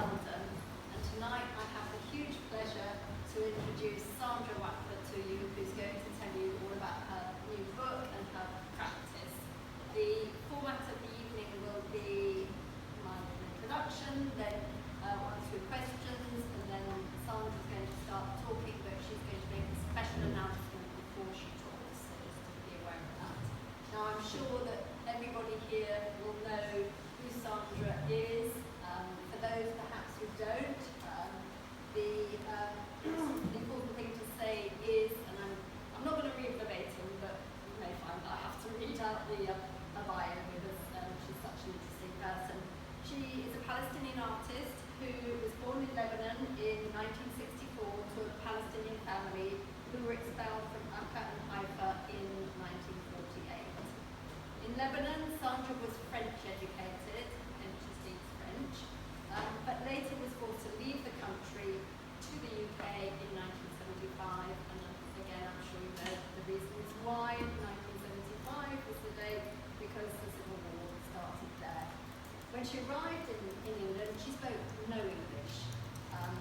London. And tonight I have the huge pleasure to introduce Sandra Watfa to you, who's going to tell you all about her new book and her practice. The format of the evening will be my introduction, then one or two questions, and then Sandra's going to start talking, but she's going to make a special announcement before she talks, so just to be aware of that. Now I'm sure that everybody here will know who Sandra is. For those perhaps who don't, the important thing to say is, and I'm not going to read verbatim, but you may find that I have to read out the bio because she's such an interesting person. She is a Palestinian artist who was born in Lebanon in 1964 to a Palestinian family who were expelled from Nakba and Haifa in 1948. In Lebanon, Sandra was French educated, and she speaks French, but later was forced to leave the country to the UK in 1975, and again I'm sure you know the reasons why. 1975 was the date because the Civil War started there. When she arrived in England, she spoke no English, and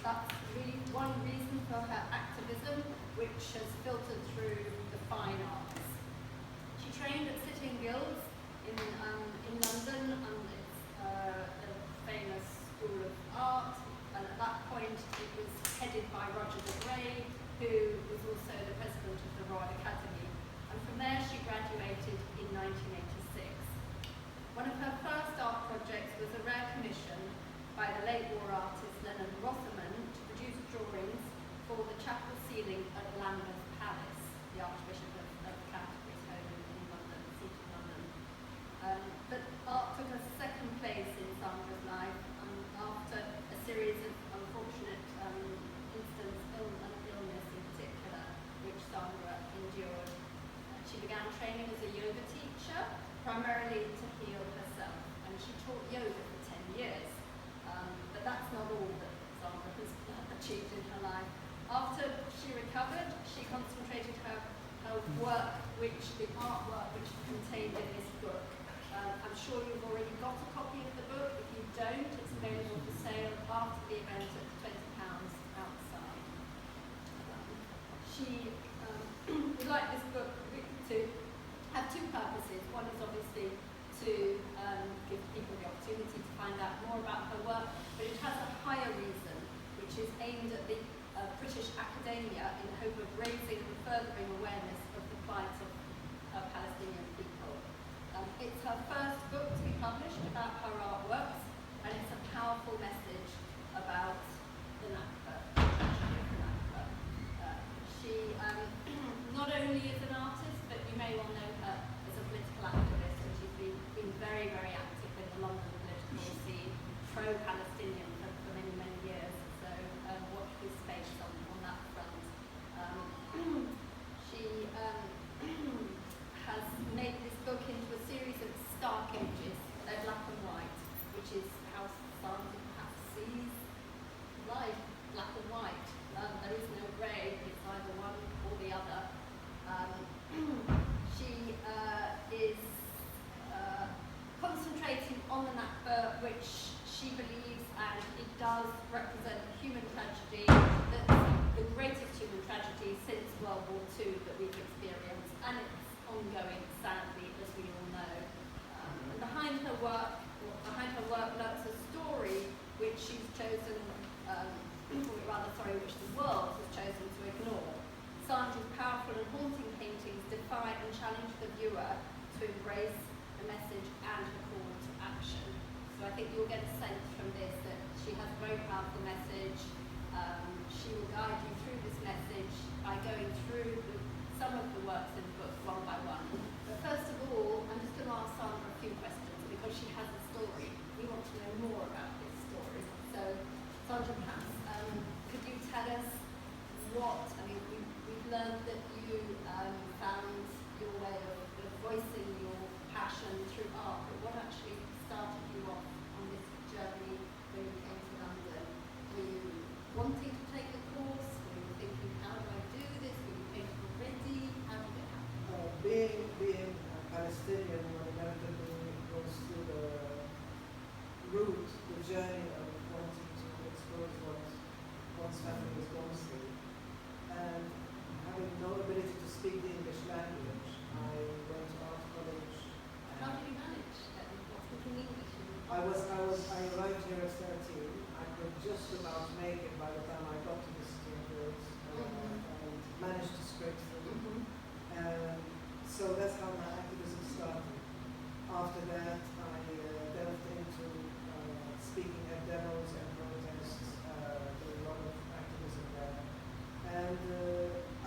that's really one reason for her activism, which has filtered through the fine arts. She trained at Sitting Guilds in London, and it's a famous school of art, and at that point it was headed by Roger de Grey, who was also the president of the Royal Academy, and from there she graduated in 1986. One of her first art projects was a rare commission by the late war artist Leonard Rotherman to produce drawings for the chapel ceiling at Lambeth Palace, the Archbishop of Canterbury's home in London, the seat of London. But art took a second place in Sandra's life after a series of unfortunate incidents, illness in particular, which Sandra endured. She began training as a yoga teacher, primarily to heal herself, and she taught yoga for 10 years. But that's not all that Sandra has achieved in her life. After she recovered, she concentrated her work, the artwork which is contained in this book. I'm sure you've already got a copy of the book. If you don't, it's available for sale after the event at £20 outside. She would like this book to have two purposes. One is obviously to give people the opportunity to find out more about her work, but it has a higher reason, which is aimed at the British academia in the hope of raising and furthering awareness of the plight of Palestinian people. It's her first book to be published about her artworks, and it's a powerful message about the Nakba, the tragedy of the Nakba. She not only is an artist, but you may well know her as a political activist, and she's been very, very active in the London political scene, pro-Palestinian for many, many years. So watch this space on that front. She has made this book into a series of stark images. They're black and white, which is how Sandra perhaps sees life, black and white. There is no grey, it's either one or the other. She is concentrating on the Nakba, which she believes, and it does represent a human tragedy, that's the greatest human tragedy since World War II that we've experienced, and it's ongoing, sadly, as we all know. And behind her work lurks a story which she's chosen, which the world has chosen to ignore. Sandra's powerful and haunting paintings defy and challenge the viewer to embrace the message and the call to action. So I think you'll get a sense from this that she has a very powerful message. She will guide you through this message by going through some of the works in the book one by one. But first of all, I'm just going to ask Sandra a few questions because she has a story. We want to know more about this story. So, Sandra, perhaps could you tell us we've learned that you found your way of voicing your passion through art, but what actually started you off on this journey when you came to London? Were you wanting to take the course? Were you thinking, how do I do this? Were you painting already? How did it happen? Being Palestinian when American goes through the route, the journey of wanting just about to make it by the time I got to the studios and managed to scrape through. So that's how my activism started. After that, I delved into speaking at demos and protests, doing a lot of activism there. And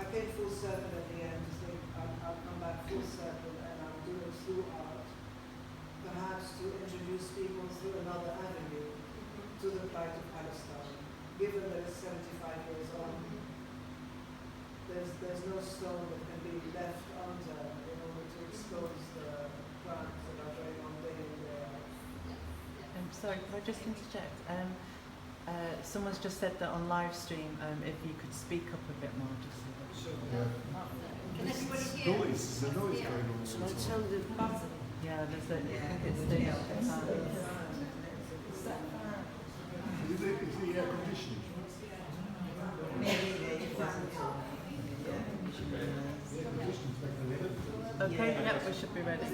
I came full circle at the end to think I'll come back full circle and I'll do it through art, perhaps to introduce people through another avenue to the plight of Palestine. Given that it's 75 years on, there's no stone that can be left undone in order to expose the crimes that are going on day in, day out. Sorry, could I just interject? Someone's just said that on live stream, if you could speak up a bit more, just so that. Sure. Can everybody hear? There's a noise going on. Shall I turn the button? Yeah, there's a, I think it's the Is the air conditioning? Okay, yeah, we should be ready.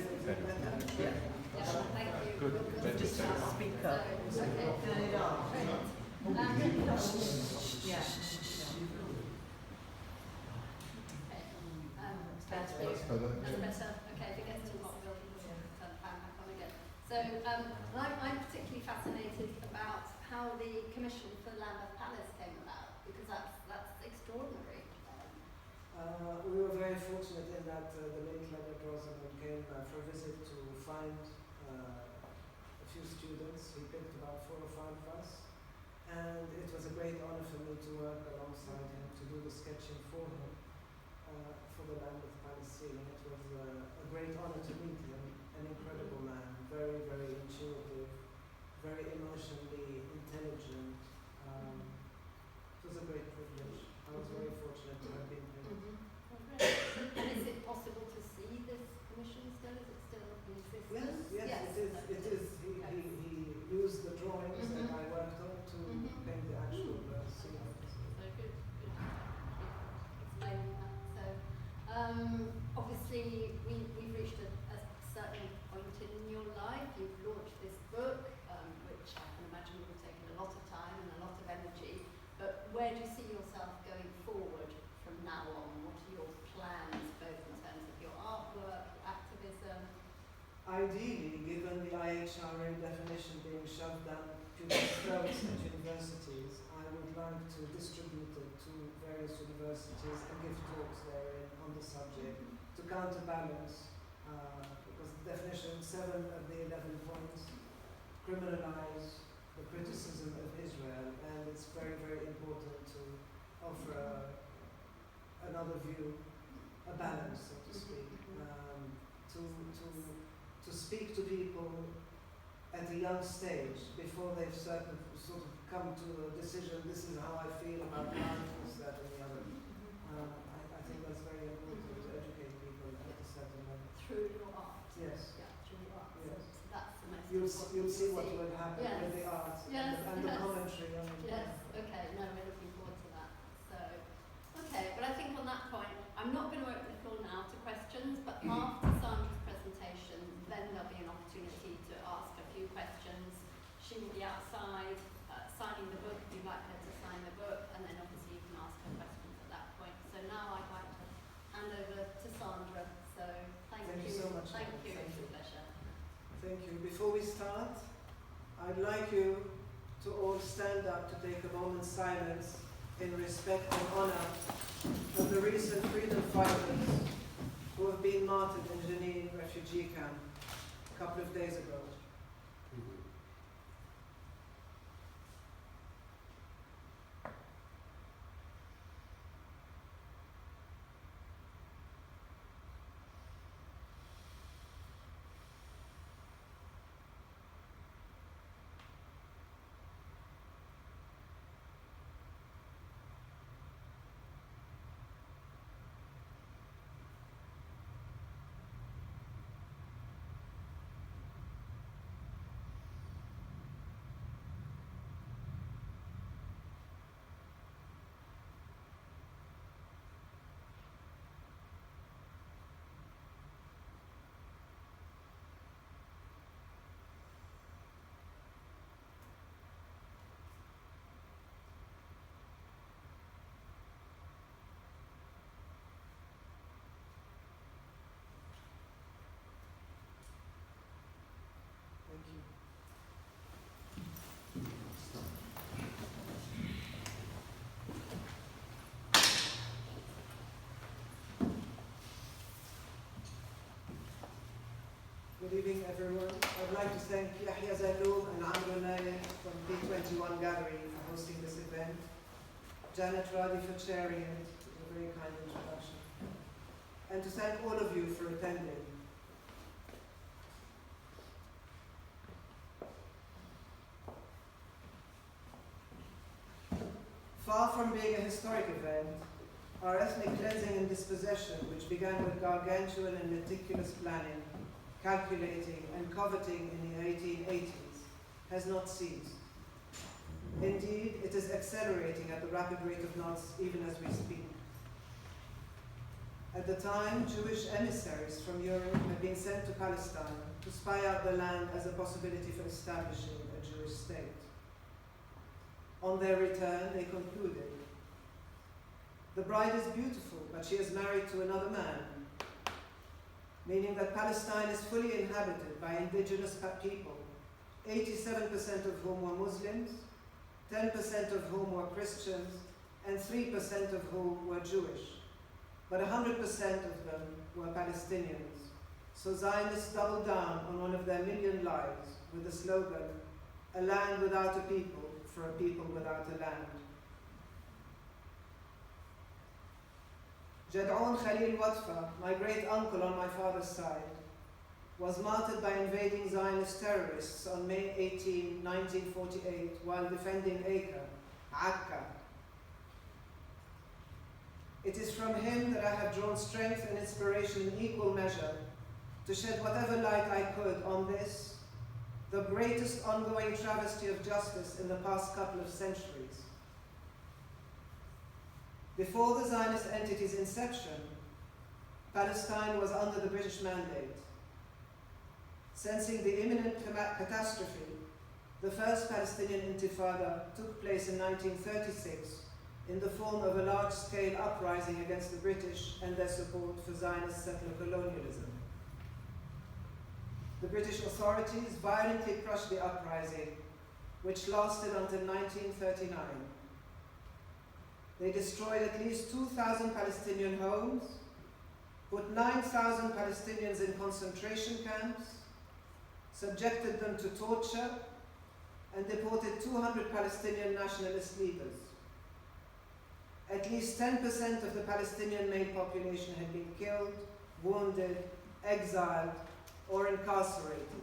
Yeah. Thank you. Good. Just speak up. Turn it off. Yeah. That's better. Okay, if it gets too hot, we'll turn the fan back on again. So I'm particularly fascinated about how the Commission for the Land of Palace came about, because that's extraordinary. We were very fortunate in that the late Leonard Rosenberg came for a visit to find a few students. He picked about 4 or 5 of us, and it was a great honor for me to work alongside him, to do the sketching for him, for the land of Palestine. It was a great honor to meet him, an incredible man, very, very intuitive, very emotionally intelligent. It was a great privilege. I was very fortunate to have been here. And is it possible to see this commission still? Is it still in existence? Yes, it is. He used the drawings that I worked on to paint the actual scene. So good. Explaining that. So obviously we've reached a certain point in your life. You've launched this book, which I can imagine will take a lot of time and a lot of energy. But where do you see yourself going forward from now on? What are your plans, both in terms of your artwork, your activism? Ideally, given the IHRA definition being shoved down people's throats at universities, I would like to distribute it to various universities and give talks therein on the subject to counterbalance, because the definition 7 of the 11 points criminalize the criticism of Israel, and it's very, very important to offer another view, a balance, so to speak, to speak to people at a young stage before they've sort of come to a decision. This is how I feel about art, this, that, and the other. I think that's very important to educate people at a certain level. Through your art? Yes. Yeah, through your art. Yes. So that's the most You'll important see what thing. will happen Yes. with the art Yes, and the yes. commentary on it. Yes, okay, no, we're looking forward to that. So, okay, but I think on that point, I'm not going to open the floor now to questions, but after Sandra's presentation, then there'll be an opportunity to ask a few questions. She will be outside signing the book if you'd like her to sign the book, and then obviously you can ask her questions at that point. So now I'd like to hand over to Sandra. So thank you. you so much. Thank you, Thank it's you. a pleasure. Thank you. Before we start, I'd like you to all stand up to take a moment's silence in respect and honor of the recent freedom fighters who have been martyred in Jenin refugee camp a couple of days ago. 2021 gallery for hosting this event, Janet Radi for chairing it, it was a very kind introduction, and to thank all of you for attending. Far from being a historic event, our ethnic cleansing and dispossession, which began with gargantuan and meticulous planning, calculating and coveting in the 1880s, has not ceased. Indeed, it is accelerating at the rapid rate of knots even as we speak. At the time, Jewish emissaries from Europe had been sent to Palestine to spy out the land as a possibility for establishing a Jewish state. On their return, they concluded, "The bride is beautiful, but she is married to another man," meaning that Palestine is fully inhabited by indigenous people, 87% of whom were Muslims, 10% of whom were Christians, and 3% of whom were Jewish. But 100% of them were Palestinians. So Zionists doubled down on one of their million lies with the slogan, "A land without a people, for a people without a land." Jad'oun Khalil Watfa, my great uncle on my father's side, was martyred by invading Zionist terrorists on May 18, 1948, while defending Akka. It is from him that I have drawn strength and inspiration in equal measure to shed whatever light I could on this, the greatest ongoing travesty of justice in the past couple of centuries. Before the Zionist entity's inception, Palestine was under the British mandate. Sensing the imminent catastrophe, the first Palestinian Intifada took place in 1936 in the form of a large-scale uprising against the British and their support for Zionist settler colonialism. The British authorities violently crushed the uprising, which lasted until 1939. They destroyed at least 2,000 Palestinian homes, put 9,000 Palestinians in concentration camps, subjected them to torture, and deported 200 Palestinian nationalist leaders. At least 10% of the Palestinian male population had been killed, wounded, exiled, or incarcerated.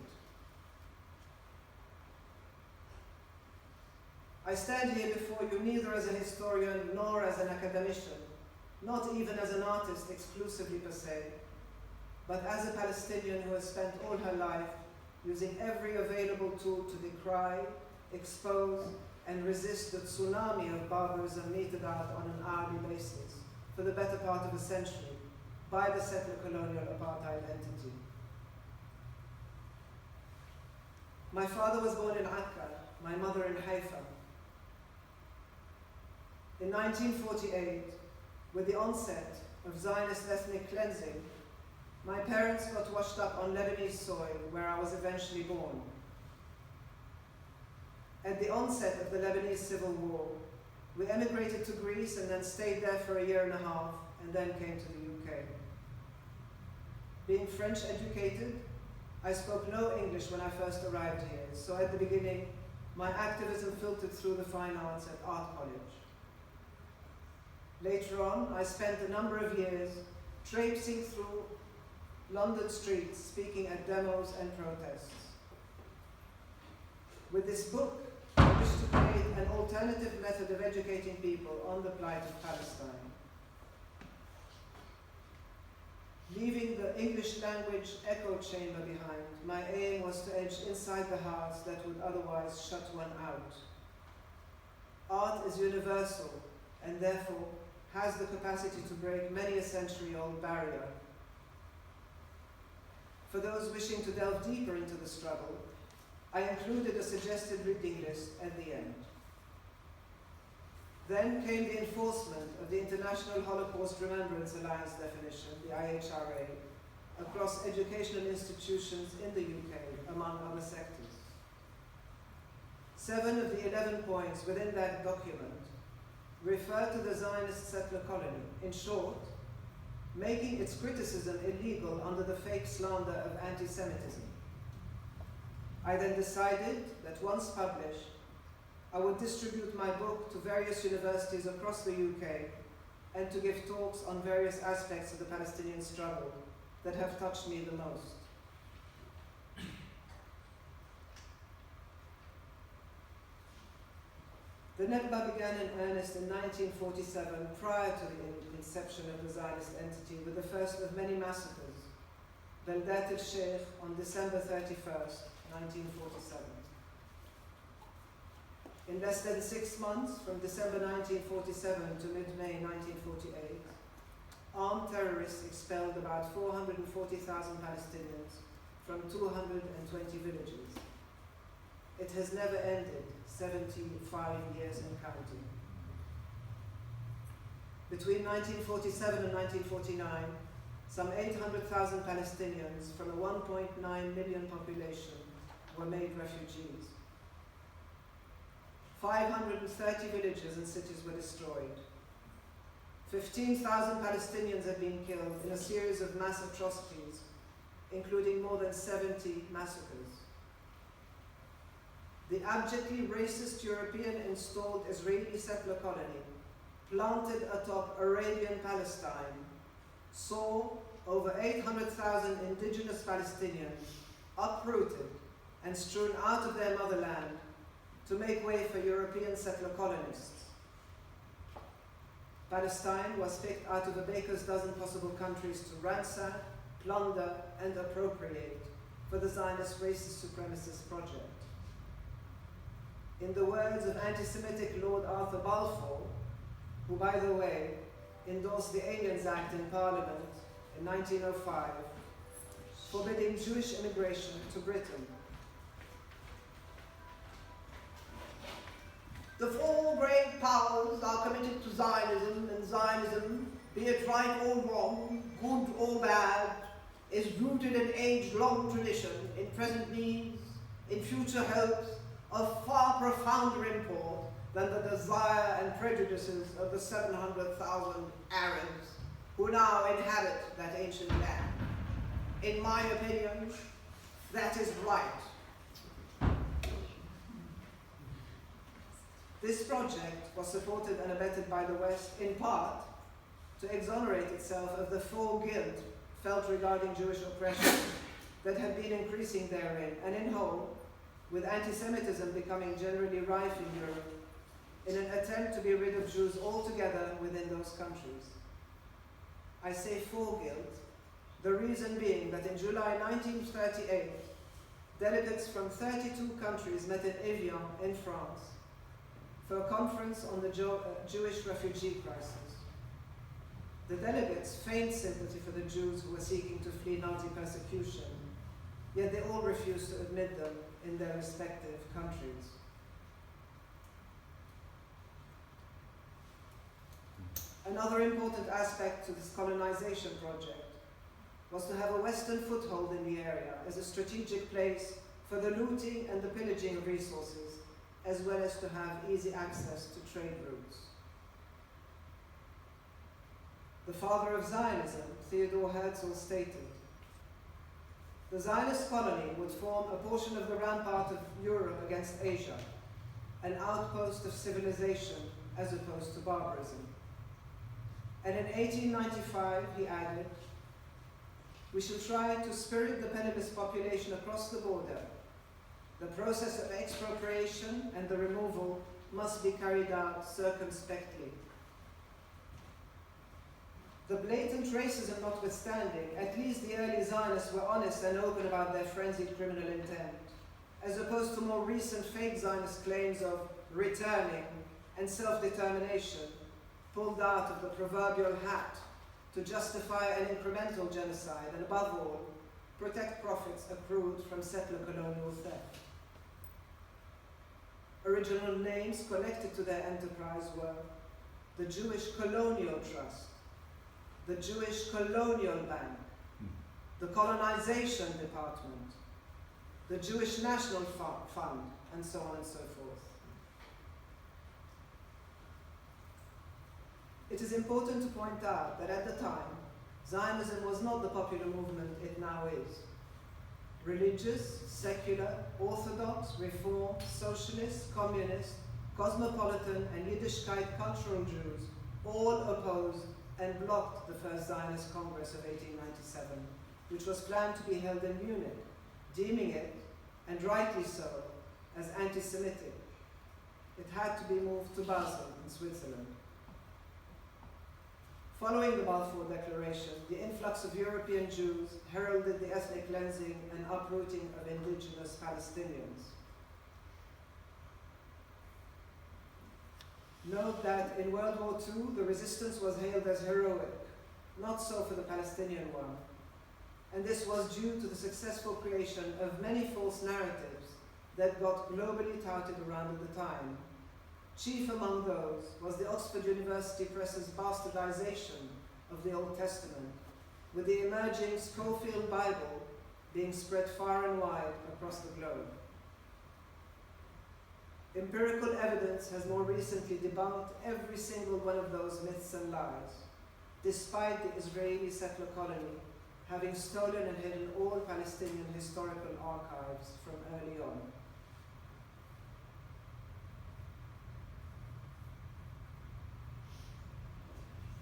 I stand here before you neither as a historian nor as an academician, not even as an artist exclusively per se, but as a Palestinian who has spent all her life using every available tool to decry, expose, and resist the tsunami of barbarism meted out on an hourly basis for the better part of a century by the settler colonial apartheid entity. My father was born in Akka, my mother in Haifa. In 1948, with the onset of Zionist ethnic cleansing, my parents got washed up on Lebanese soil where I was eventually born. At the onset of the Lebanese Civil War, we emigrated to Greece and then stayed there for a year and a half and then came to the UK. Being French educated, I spoke no English when I first arrived here, so at the beginning, my activism filtered through the fine arts at art college. Later on, I spent a number of years traipsing through London streets, speaking at demos and protests. With this book, I wish to create an alternative method of educating people on the plight of Palestine. Leaving the English language echo chamber behind, my aim was to edge inside the hearts that would otherwise shut one out. Art is universal and therefore has the capacity to break many a century-old barrier. For those wishing to delve deeper into the struggle, I included a suggested reading list at the end. Then came the enforcement of the International Holocaust Remembrance Alliance definition, the IHRA, across educational institutions in the UK, among other sectors. 7 of the 11 points within that document refer to the Zionist settler colony. In short, making its criticism illegal under the fake slander of anti-Semitism. I then decided that once published, I would distribute my book to various universities across the UK and to give talks on various aspects of the Palestinian struggle that have touched me the most. The Nakba began in earnest in 1947, prior to the inception of the Zionist entity, with the first of many massacres, Baldat al-Sheikh on December 31st, 1947. In less than 6 months, from December 1947 to mid-May 1948, armed terrorists expelled about 440,000 Palestinians from 220 villages. It has never ended, 75 years and counting. Between 1947 and 1949, some 800,000 Palestinians from a 1.9 million population were made refugees. 530 villages and cities were destroyed. 15,000 Palestinians have been killed in a series of mass atrocities, including more than 70 massacres. The abjectly racist European installed Israeli settler colony, planted atop Arabian Palestine, saw over 800,000 indigenous Palestinians uprooted and strewn out of their motherland to make way for European settler colonists. Palestine was picked out of a baker's dozen possible countries to ransack, plunder, and appropriate for the Zionist racist supremacist project. In the words of anti-Semitic Lord Arthur Balfour, who, by the way, endorsed the Aliens Act in Parliament in 1905, forbidding Jewish immigration to Britain. The four great powers are committed to Zionism, and Zionism, be it right or wrong, good or bad, is rooted in age-long tradition, in present needs, in future hopes, of far profounder import than the desire and prejudices of the 700,000 Arabs who now inhabit that ancient land. In my opinion, that is right. This project was supported and abetted by the West in part to exonerate itself of the full guilt felt regarding Jewish oppression that had been increasing therein, and in whole, with anti-Semitism becoming generally rife in Europe, in an attempt to be rid of Jews altogether within those countries. I say full guilt, the reason being that in July 1938, delegates from 32 countries met in Evian in France for a conference on the Jewish refugee crisis. The delegates feigned sympathy for the Jews who were seeking to flee Nazi persecution, yet they all refused to admit them in their respective countries. Another important aspect to this colonization project was to have a Western foothold in the area as a strategic place for the looting and the pillaging of resources, as well as to have easy access to trade routes. The father of Zionism, Theodor Herzl, stated, "The Zionist colony would form a portion of the rampart of Europe against Asia, an outpost of civilization as opposed to barbarism." And in 1895, he added, "We shall try to spirit the penniless population across the border. The process of expropriation and the removal must be carried out circumspectly." The blatant racism notwithstanding, at least the early Zionists were honest and open about their frenzied criminal intent, as opposed to more recent fake Zionist claims of returning and self-determination pulled out of the proverbial hat to justify an incremental genocide and, above all, protect profits accrued from settler colonial theft. Original names connected to their enterprise were the Jewish Colonial Trust, the Jewish Colonial Bank, the Colonization Department, the Jewish National Fund, and so on and so forth. It is important to point out that at the time, Zionism was not the popular movement it now is. Religious, secular, orthodox, reform, socialist, communist, cosmopolitan and Yiddishkeit cultural Jews all opposed and blocked the First Zionist Congress of 1897, which was planned to be held in Munich, deeming it, and rightly so, as anti-Semitic. It had to be moved to Basel in Switzerland. Following the Balfour Declaration, the influx of European Jews heralded the ethnic cleansing and uprooting of indigenous Palestinians. Note that in World War II, the resistance was hailed as heroic, not so for the Palestinian one. And this was due to the successful creation of many false narratives that got globally touted around at the time. Chief among those was the Oxford University Press's bastardization of the Old Testament, with the emerging Schofield Bible being spread far and wide across the globe. Empirical evidence has more recently debunked every single one of those myths and lies, despite the Israeli settler colony having stolen and hidden all Palestinian historical archives from early on.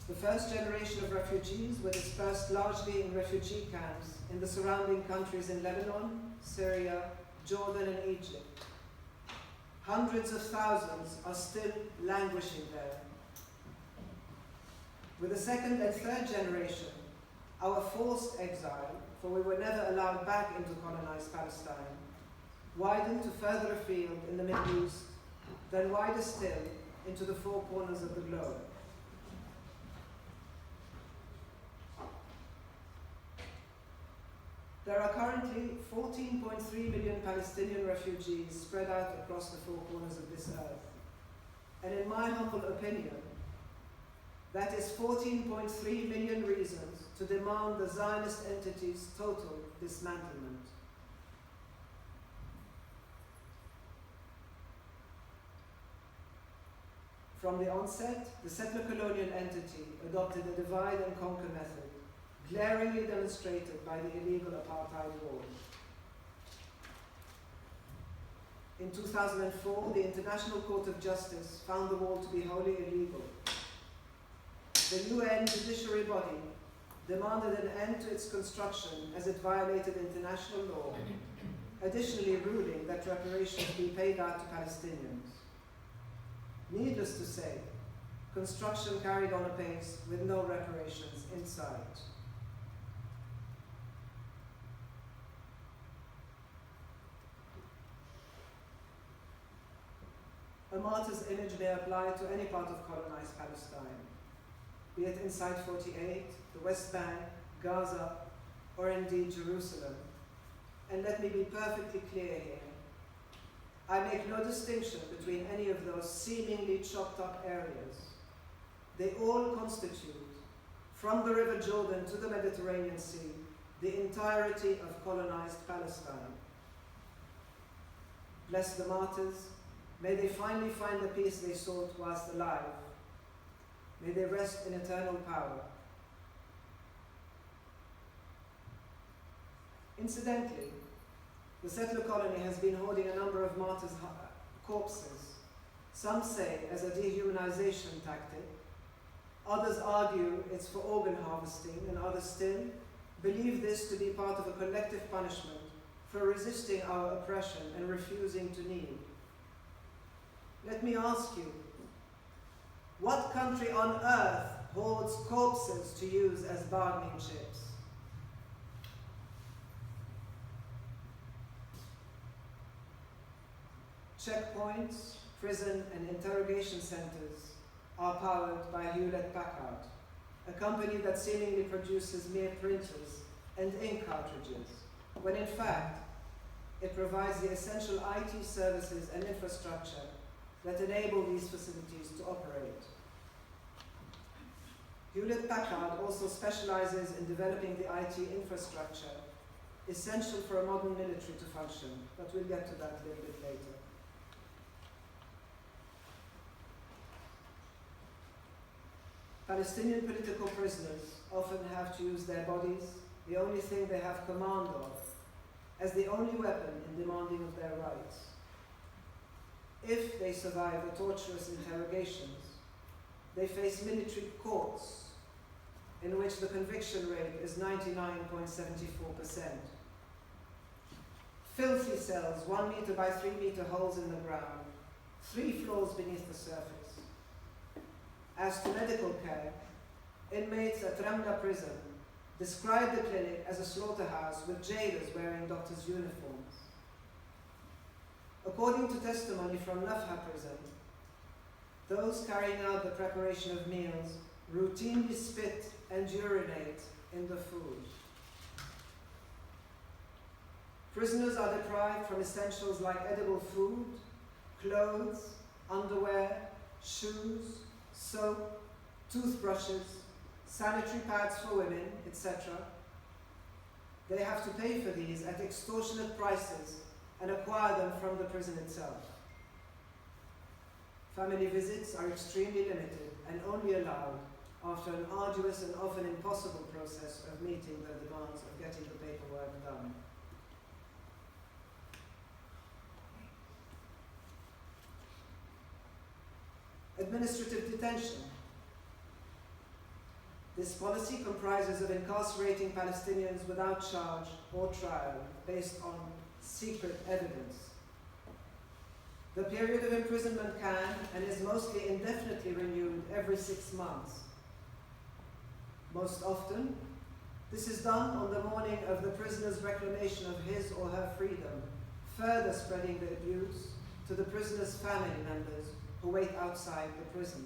The first generation of refugees were dispersed largely in refugee camps in the surrounding countries in Lebanon, Syria, Jordan, and Egypt. Hundreds of thousands are still languishing there. With the second and third generation, our forced exile, for we were never allowed back into colonized Palestine, widened to further afield in the Middle East, then wider still into the four corners of the globe. There are currently 14.3 million Palestinian refugees spread out across the four corners of this earth. And in my humble opinion, that is 14.3 million reasons to demand the Zionist entity's total dismantlement. From the onset, the settler colonial entity adopted a divide and conquer method, glaringly demonstrated by the illegal apartheid war. In 2004, the International Court of Justice found the wall to be wholly illegal. The UN judiciary body demanded an end to its construction as it violated international law, additionally ruling that reparations be paid out to Palestinians. Needless to say, construction carried on apace with no reparations in sight. A martyr's image may apply to any part of colonized Palestine, be it inside 48, the West Bank, Gaza, or indeed Jerusalem. And let me be perfectly clear here. I make no distinction between any of those seemingly chopped up areas. They all constitute, from the River Jordan to the Mediterranean Sea, the entirety of colonized Palestine. Bless the martyrs. May they finally find the peace they sought whilst alive. May they rest in eternal power. Incidentally, the settler colony has been hoarding a number of martyrs' corpses, some say as a dehumanization tactic, others argue it's for organ harvesting, and others still believe this to be part of a collective punishment for resisting our oppression and refusing to kneel. Let me ask you, what country on earth hoards corpses to use as bargaining chips? Checkpoints, prison, and interrogation centers are powered by Hewlett-Packard, a company that seemingly produces mere printers and ink cartridges, when in fact it provides the essential IT services and infrastructure that enable these facilities to operate. Hewlett-Packard also specializes in developing the IT infrastructure essential for a modern military to function, but we'll get to that a little bit later. Palestinian political prisoners often have to use their bodies, the only thing they have command of, as the only weapon in demanding of their rights. If they survive the torturous interrogations, they face military courts in which the conviction rate is 99.74%. Filthy cells, 1 meter by 3 meter holes in the ground, 3 floors beneath the surface. As to medical care, inmates at Ramla prison describe the clinic as a slaughterhouse with jailers wearing doctors' uniforms. According to testimony from Nakba prison, those carrying out the preparation of meals routinely spit and urinate in the food. Prisoners are deprived from essentials like edible food, clothes, underwear, shoes, soap, toothbrushes, sanitary pads for women, etc. They have to pay for these at extortionate prices and acquire them from the prison itself. Family visits are extremely limited and only allowed after an arduous and often impossible process of meeting the demands of getting the paperwork done. Administrative detention. This policy comprises of incarcerating Palestinians without charge or trial based on secret evidence. The period of imprisonment can and is mostly indefinitely renewed every 6 months. Most often, this is done on the morning of the prisoner's reclamation of his or her freedom, further spreading the abuse to the prisoner's family members who wait outside the prison.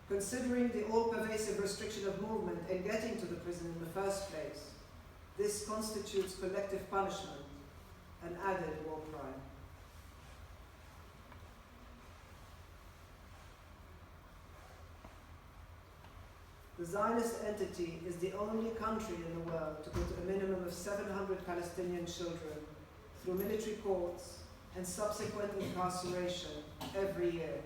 Considering the all-pervasive restriction of movement in getting to the prison in the first place, this constitutes collective punishment, an added war crime. The Zionist entity is the only country in the world to put a minimum of 700 Palestinian children through military courts and subsequent incarceration every year.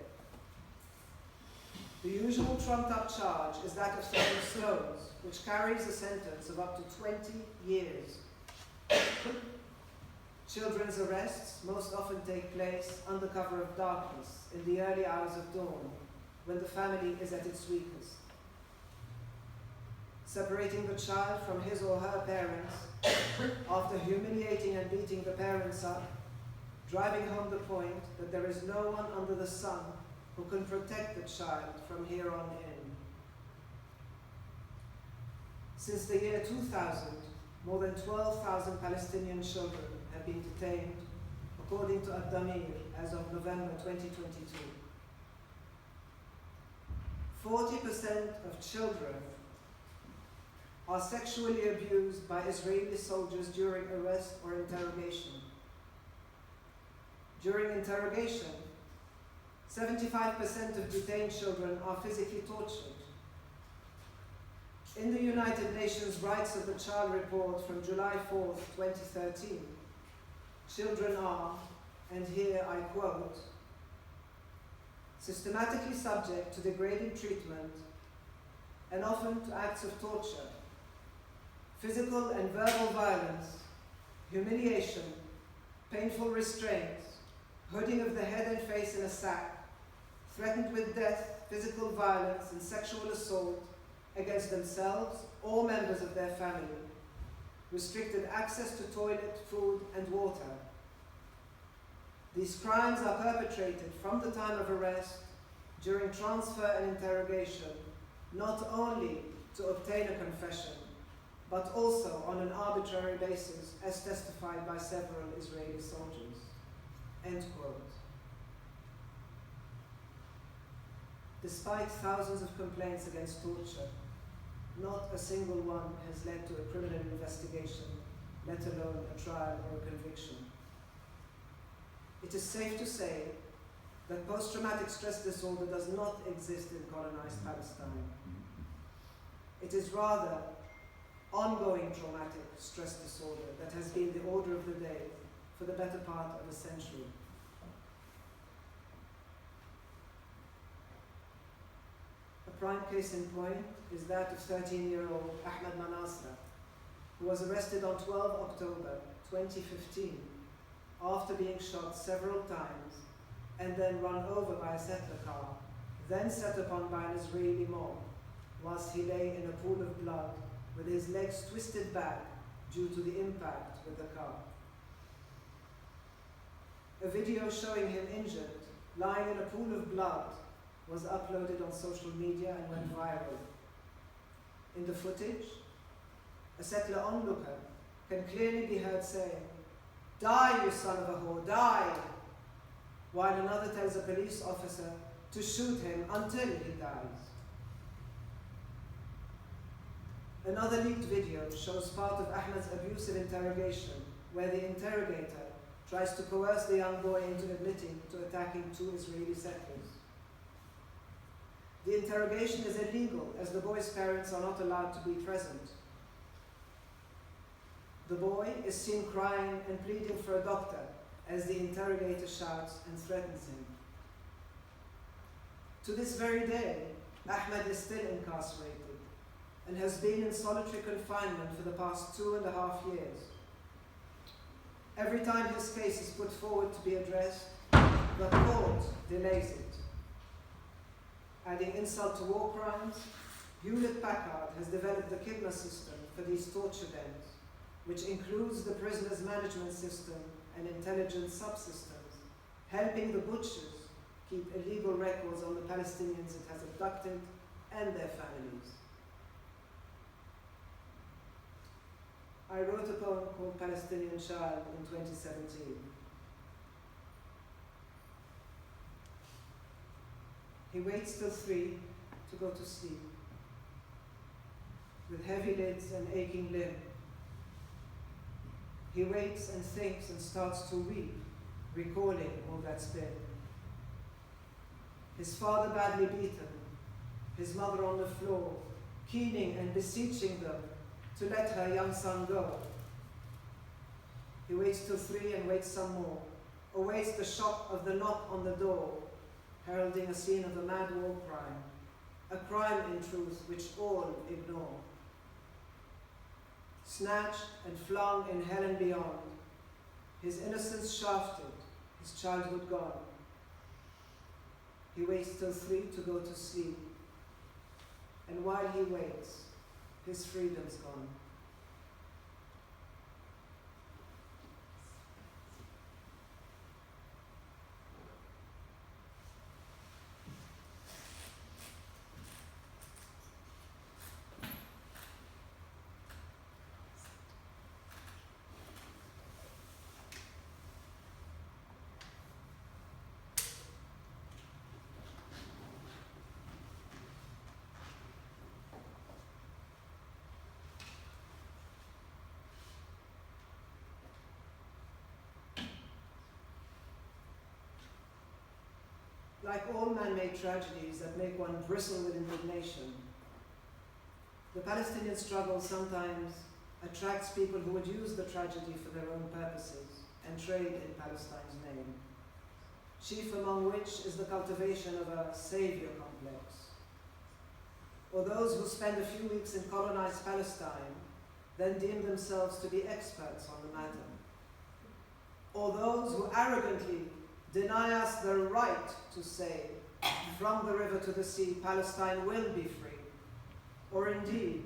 The usual trumped-up charge is that of throwing stones, which carries a sentence of up to 20 years. Children's arrests most often take place under cover of darkness in the early hours of dawn, when the family is at its weakest. Separating the child from his or her parents, after humiliating and beating the parents up, driving home the point that there is no one under the sun who can protect the child from here on in. Since the year 2000, more than 12,000 Palestinian children have been detained, according to Ad-Damir, as of November 2022. 40% of children are sexually abused by Israeli soldiers during arrest or interrogation. During interrogation, 75% of detained children are physically tortured. In the United Nations Rights of the Child report from July 4, 2013, children are, and here I quote, systematically subject to degrading treatment and often to acts of torture, physical and verbal violence, humiliation, painful restraint, hooding of the head and face in a sack, threatened with death, physical violence, and sexual assault against themselves or members of their family, restricted access to toilet, food, and water. These crimes are perpetrated from the time of arrest, during transfer and interrogation, not only to obtain a confession, but also on an arbitrary basis, as testified by several Israeli soldiers. End quote. Despite thousands of complaints against torture, not a single one has led to a criminal investigation, let alone a trial or a conviction. It is safe to say that post-traumatic stress disorder does not exist in colonized Palestine. It is rather ongoing traumatic stress disorder that has been the order of the day for the better part of a century. A prime case in point is that of 13-year-old Ahmed Manasra, who was arrested on 12 October 2015 after being shot several times and then run over by a settler car, then set upon by an Israeli mob, whilst he lay in a pool of blood with his legs twisted back due to the impact with the car. A video showing him injured, lying in a pool of blood, was uploaded on social media and went viral. In the footage, a settler onlooker can clearly be heard saying, "Die, you son of a whore, die!" while another tells a police officer to shoot him until he dies. Another leaked video shows part of Ahmad's abusive interrogation, where the interrogator tries to coerce the young boy into admitting to attacking 2 Israeli settlers. The interrogation is illegal as the boy's parents are not allowed to be present. The boy is seen crying and pleading for a doctor as the interrogator shouts and threatens him. To this very day, Ahmad is still incarcerated and has been in solitary confinement for the past 2.5 years. Every time his case is put forward to be addressed, the court delays it. Adding insult to war crimes, Hewlett-Packard has developed the Kidna system for these torture dens, which includes the prisoners' management system and intelligence subsystems, helping the butchers keep illegal records on the Palestinians it has abducted and their families. I wrote a poem called Palestinian Child in 2017. He waits till 3 to go to sleep, with heavy lids and aching limb. He waits and thinks and starts to weep, recalling all that's been. His father badly beaten, his mother on the floor, keening and beseeching them to let her young son go. He waits till 3 and waits some more, awaits the shock of the knock on the door, heralding a scene of a mad war crime, a crime in truth which all ignore. Snatched and flung in hell and beyond, his innocence shafted, his childhood gone. He waits till 3 to go to sleep, and while he waits, his freedom's gone. Like all man-made tragedies that make one bristle with indignation, the Palestinian struggle sometimes attracts people who would use the tragedy for their own purposes and trade in Palestine's name, chief among which is the cultivation of a savior complex. Or those who spend a few weeks in colonized Palestine then deem themselves to be experts on the matter. Or those who arrogantly deny us the right to say, from the river to the sea, Palestine will be free. Or indeed,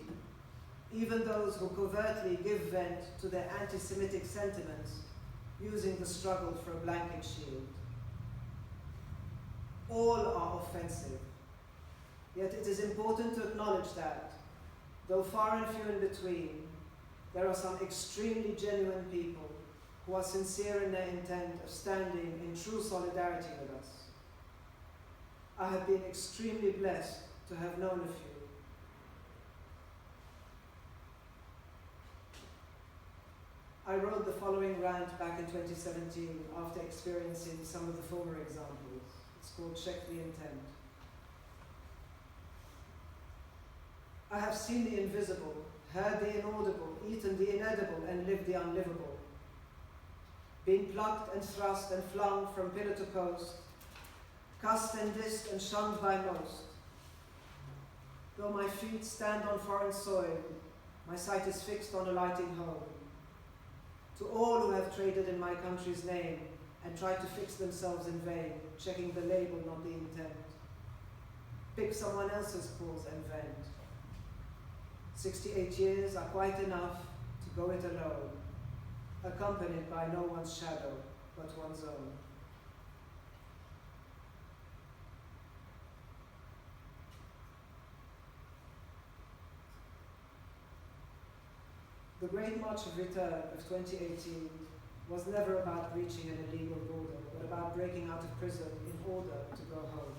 even those who covertly give vent to their anti-Semitic sentiments using the struggle for a blanket shield. All are offensive, yet it is important to acknowledge that, though far and few in between, there are some extremely genuine people who are sincere in their intent of standing in true solidarity with us. I have been extremely blessed to have known a few. I wrote the following rant back in 2017 after experiencing some of the former examples. It's called Check the Intent. I have seen the invisible, heard the inaudible, eaten the inedible, and lived the unlivable. Been plucked and thrust and flung from pillar to post, cussed and dissed and shunned by most. Though my feet stand on foreign soil, my sight is fixed on alighting home. To all who have traded in my country's name and tried to fix themselves in vain, checking the label, not the intent. Pick someone else's cause and vent. 68 years are quite enough to go it alone, accompanied by no one's shadow but one's own. The Great March of Return of 2018 was never about breaching an illegal border, but about breaking out of prison in order to go home.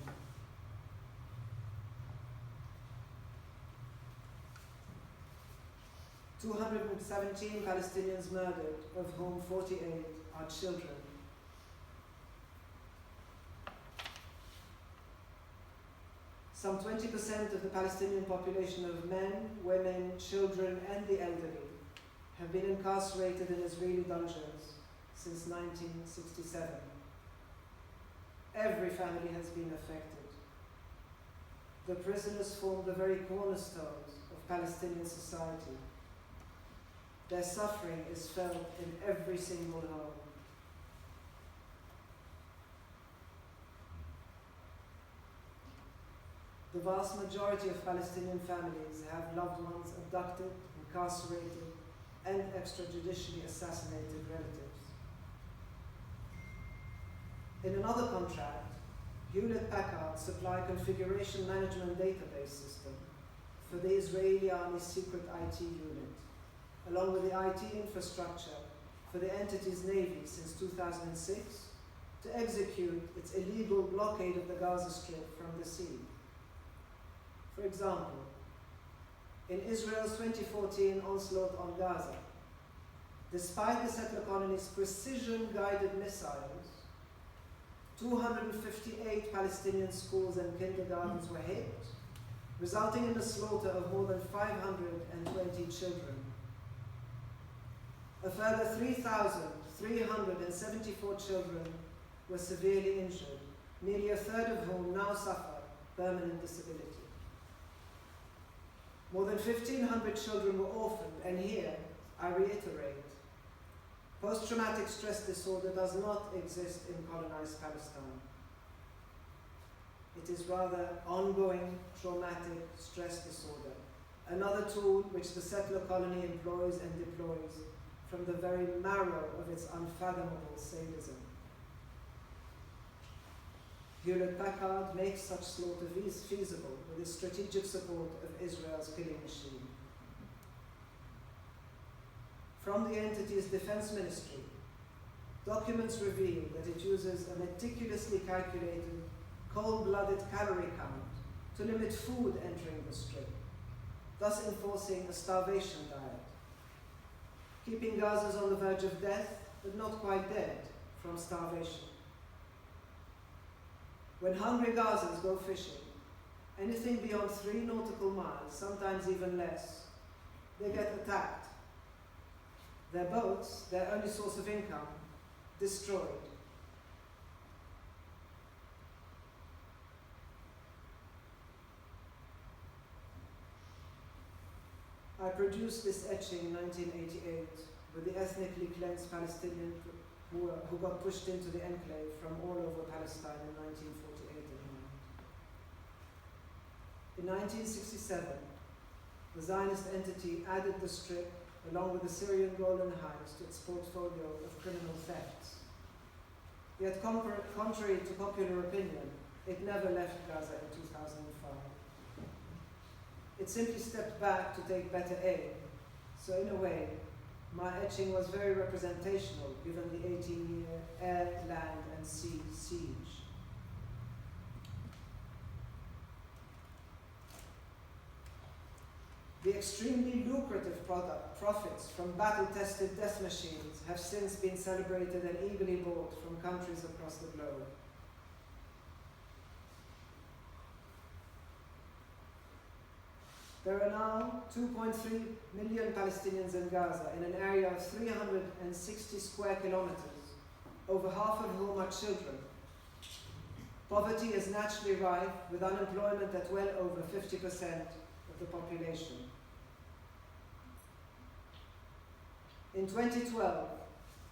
"217 Palestinians murdered, of whom 48 are children. Some 20% of the Palestinian population of men, women, children, and the elderly have been incarcerated in Israeli dungeons since 1967. Every family has been affected. The prisoners form the very cornerstones of Palestinian society. Their suffering is felt in every single home. The vast majority of Palestinian families have loved ones abducted, incarcerated, and extrajudicially assassinated relatives. In another contract, Hewlett-Packard supplied configuration management database system for the Israeli Army's secret IT unit, along with the IT infrastructure for the entity's navy since 2006 to execute its illegal blockade of the Gaza Strip from the sea. For example, in Israel's 2014 onslaught on Gaza, despite the settler colony's precision-guided missiles, 258 Palestinian schools and kindergartens were hit, resulting in the slaughter of more than 520 children. A further 3,374 children were severely injured, nearly a third of whom now suffer permanent disability. More than 1,500 children were orphaned, and here, I reiterate, post-traumatic stress disorder does not exist in colonized Palestine. It is rather ongoing traumatic stress disorder, another tool which the settler colony employs and deploys from the very marrow of its unfathomable sadism. Hewlett-Packard makes such slaughter feasible with its strategic support of Israel's killing machine. From the entity's defense ministry, documents reveal that it uses a meticulously calculated, cold-blooded calorie count to limit food entering the Strip, thus enforcing a starvation diet, keeping Gazans on the verge of death, but not quite dead, from starvation. When hungry Gazans go fishing, anything beyond 3 nautical miles, sometimes even less, they get attacked. Their boats, their only source of income, destroyed. I produced this etching in 1988 with the ethnically cleansed Palestinian who got pushed into the enclave from all over Palestine in 1948 and beyond. In 1967, the Zionist entity added the Strip along with the Syrian Golan Heights to its portfolio of criminal thefts. Yet contrary to popular opinion, it never left Gaza in 2005. It simply stepped back to take better aim. So in a way, my etching was very representational given the 18-year air, land, and sea siege. The extremely lucrative profits from battle-tested death machines have since been celebrated and eagerly bought from countries across the globe. There are now 2.3 million Palestinians in Gaza in an area of 360 square kilometers, over half of whom are children. Poverty is naturally rife, with unemployment at well over 50% of the population. In 2012,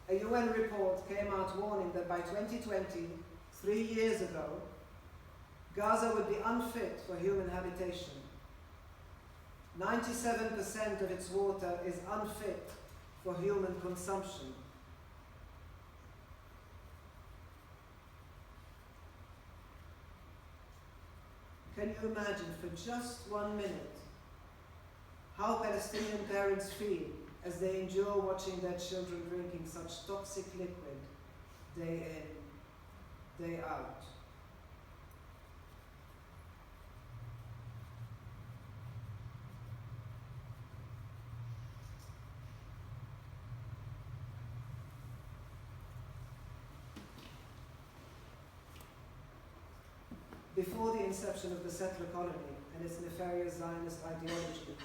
a UN report came out warning that by 2020, 3 years ago, Gaza would be unfit for human habitation. 97% of its water is unfit for human consumption. Can you imagine for just 1 minute how Palestinian parents feel as they endure watching their children drinking such toxic liquid day in, day out? Before the inception of the settler colony and its nefarious Zionist ideology,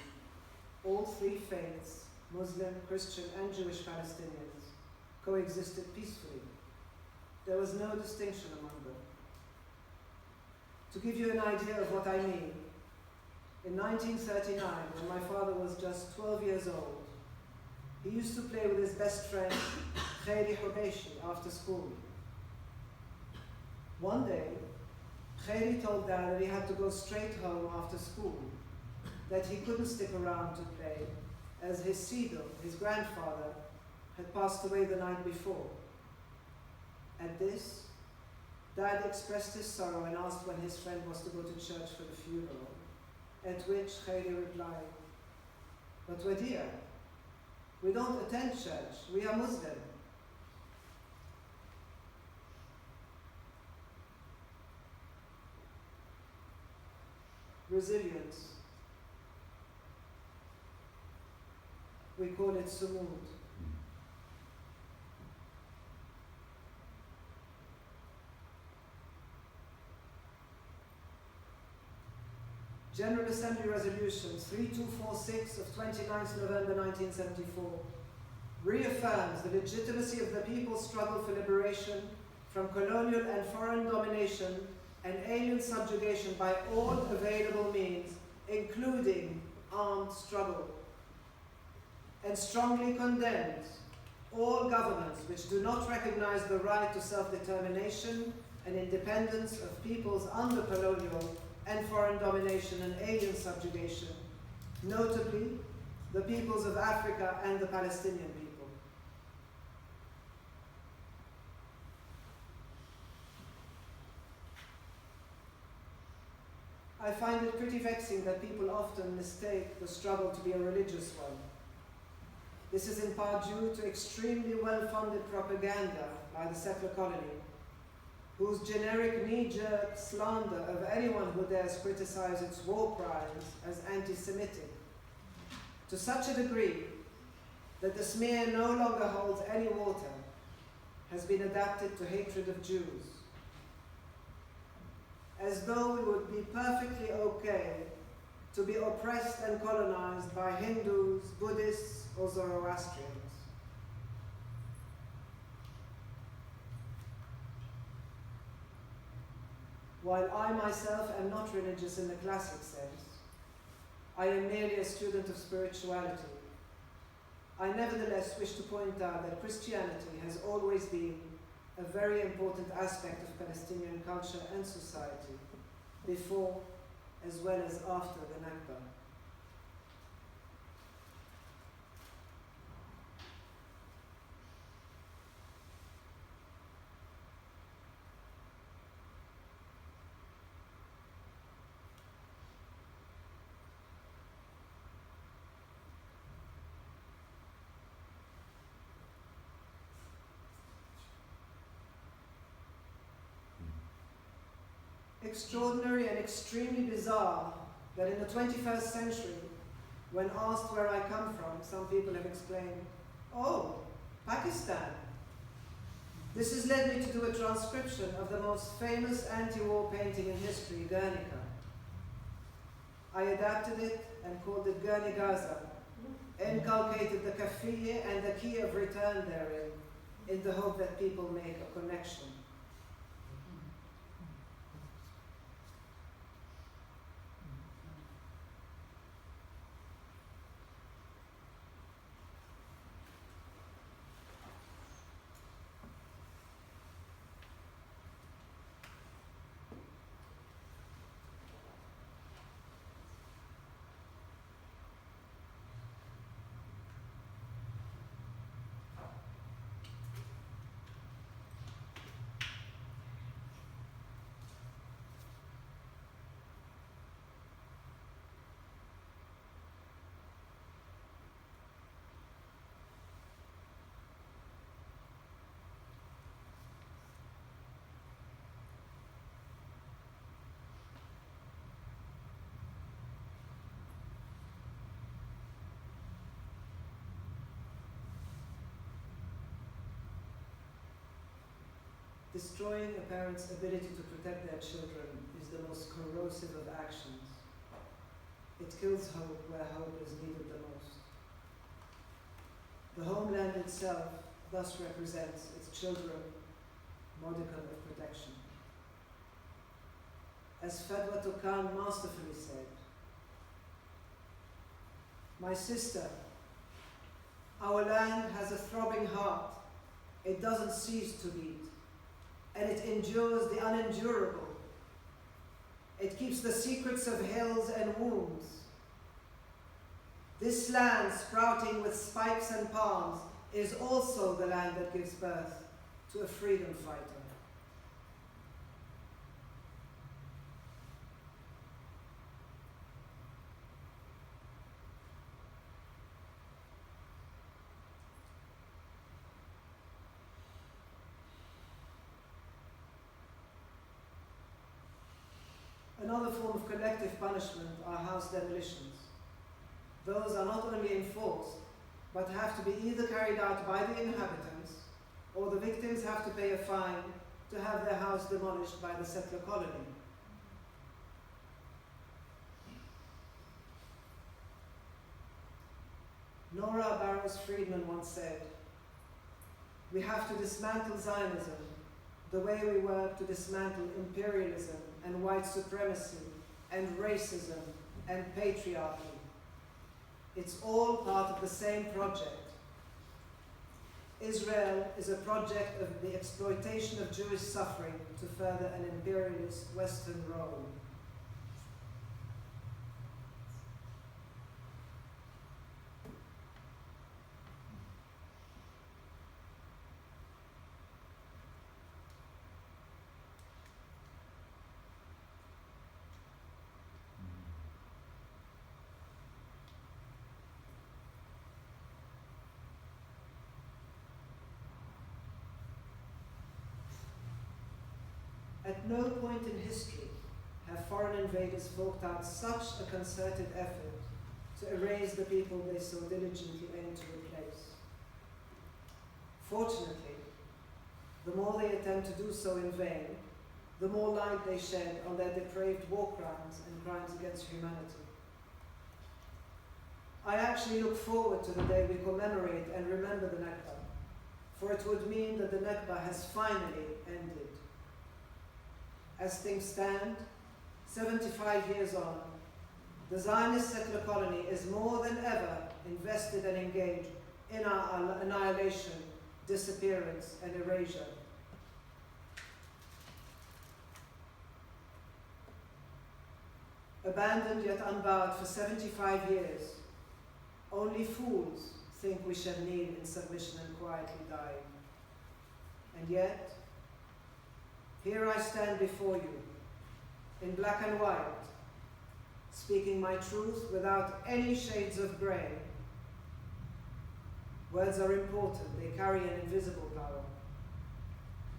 all three faiths, Muslim, Christian, and Jewish Palestinians, coexisted peacefully. There was no distinction among them. To give you an idea of what I mean, in 1939, when my father was just 12 years old, he used to play with his best friend, Khairi Hubeishi, after school. One day, Khairi told Dad that he had to go straight home after school, that he couldn't stick around to play, as his Sido, his grandfather, had passed away the night before. At this, Dad expressed his sorrow and asked when his friend was to go to church for the funeral, at which Khairi replied, "But Wadia, we don't attend church, we are Muslim." Resilience. We call it sumud. General Assembly Resolution 3246 of 29th November 1974 reaffirms the legitimacy of the people's struggle for liberation from colonial and foreign domination and alien subjugation by all available means, including armed struggle, and strongly condemns all governments which do not recognize the right to self-determination and independence of peoples under colonial and foreign domination and alien subjugation, notably the peoples of Africa and the Palestinian people. I find it pretty vexing that people often mistake the struggle to be a religious one. This is in part due to extremely well-funded propaganda by the settler colony, whose generic knee-jerk slander of anyone who dares criticize its war crimes as anti-Semitic, to such a degree that the smear no longer holds any water, has been adapted to hatred of Jews, as though it would be perfectly okay to be oppressed and colonized by Hindus, Buddhists, or Zoroastrians. While I myself am not religious in the classic sense, I am merely a student of spirituality. I nevertheless wish to point out that Christianity has always been a very important aspect of Palestinian culture and society, before as well as after the Nakba. Extraordinary and extremely bizarre that in the 21st century, when asked where I come from, some people have exclaimed, "Oh, Pakistan." This has led me to do a transcription of the most famous anti-war painting in history, Guernica. I adapted it and called it Gurney Gaza, inculcated the kafiyya and the key of return therein, in the hope that people make a connection. Destroying a parent's ability to protect their children is the most corrosive of actions. It kills hope where hope is needed the most. The homeland itself thus represents its children, modicum of protection. As Fadwa Tukan masterfully said, "My sister, our land has a throbbing heart. It doesn't cease to beat, and it endures the unendurable. It keeps the secrets of hills and wombs. This land sprouting with spikes and palms is also the land that gives birth to a freedom fighter." Another form of collective punishment are house demolitions. Those are not only enforced, but have to be either carried out by the inhabitants, or the victims have to pay a fine to have their house demolished by the settler colony. Nora Barrows Friedman once said, "We have to dismantle Zionism the way we work to dismantle imperialism and white supremacy and racism and patriarchy. It's all part of the same project. Israel is a project of the exploitation of Jewish suffering to further an imperialist Western role." At no point in history have foreign invaders forked out such a concerted effort to erase the people they so diligently aim to replace. Fortunately, the more they attempt to do so in vain, the more light they shed on their depraved war crimes and crimes against humanity. I actually look forward to the day we commemorate and remember the Nakba, for it would mean that the Nakba has finally ended. As things stand, 75 years on, the Zionist settler colony is more than ever invested and engaged in our annihilation, disappearance, and erasure. Abandoned yet unbowed for 75 years, only fools think we shall kneel in submission and quietly die. And yet, here I stand before you, in black and white, speaking my truth without any shades of grey. Words are important, they carry an invisible power.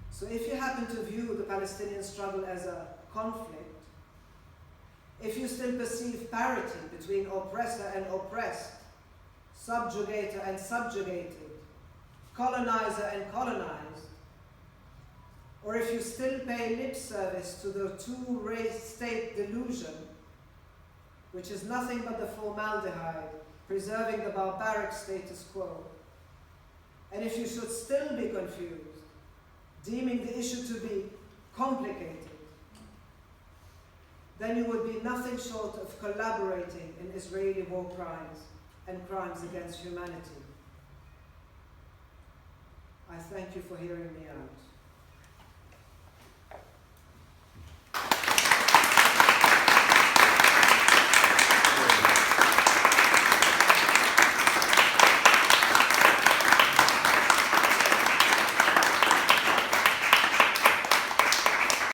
So if you happen to view the Palestinian struggle as a conflict, if you still perceive parity between oppressor and oppressed, subjugator and subjugated, colonizer and colonized, or if you still pay lip service to the two-race state delusion, which is nothing but the formaldehyde preserving the barbaric status quo, and if you should still be confused, deeming the issue to be complicated, then you would be nothing short of collaborating in Israeli war crimes and crimes against humanity. I thank you for hearing me out.